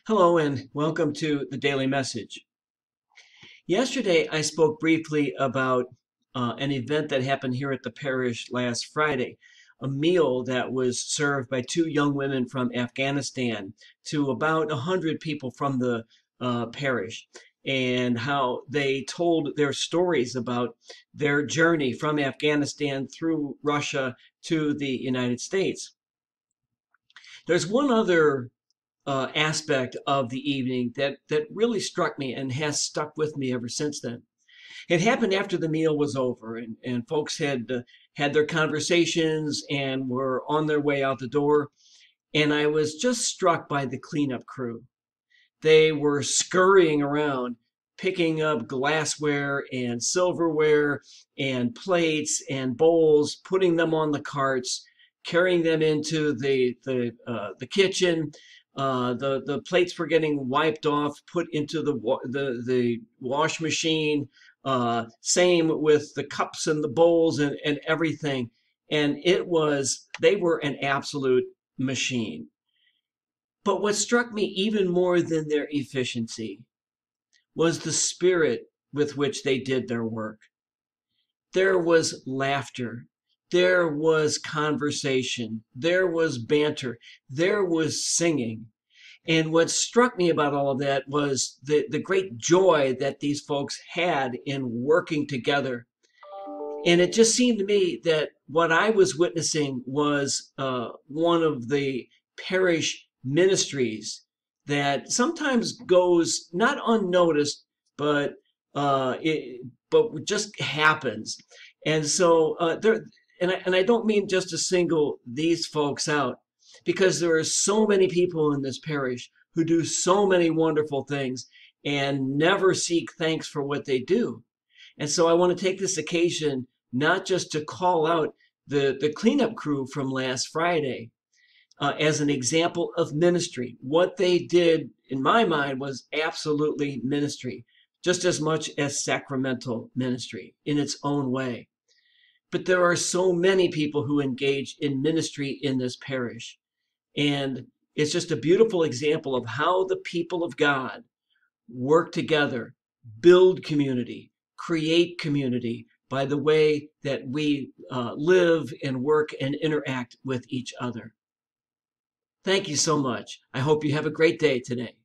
Hello and welcome to the Daily Message. Yesterday, I spoke briefly about an event that happened here at the parish last Friday, a meal that was served by two young women from Afghanistan to about 100 people from the parish, and how they told their stories about their journey from Afghanistan through Russia to the United States. There's one other aspect of the evening that really struck me and has stuck with me ever since then. It happened after the meal was over, and folks had their conversations and were on their way out the door. And I was just struck by the cleanup crew. They were scurrying around, picking up glassware and silverware and plates and bowls, putting them on the carts, carrying them into the kitchen. The plates were getting wiped off, put into the wash machine. Same with the cups and the bowls and everything. And they were an absolute machine. But what struck me even more than their efficiency was the spirit with which they did their work. There was laughter. There was conversation. There was banter. There was singing. And what struck me about all of that was the great joy that these folks had in working together. And it just seemed to me that what I was witnessing was one of the parish ministries that sometimes goes not unnoticed, but but just happens. And so I don't mean just to single these folks out, because there are so many people in this parish who do so many wonderful things and never seek thanks for what they do. And so I want to take this occasion not just to call out the cleanup crew from last Friday as an example of ministry. What they did, in my mind, was absolutely ministry, just as much as sacramental ministry in its own way. But there are so many people who engage in ministry in this parish. And it's just a beautiful example of how the people of God work together, build community, create community by the way that we live and work and interact with each other. Thank you so much. I hope you have a great day today.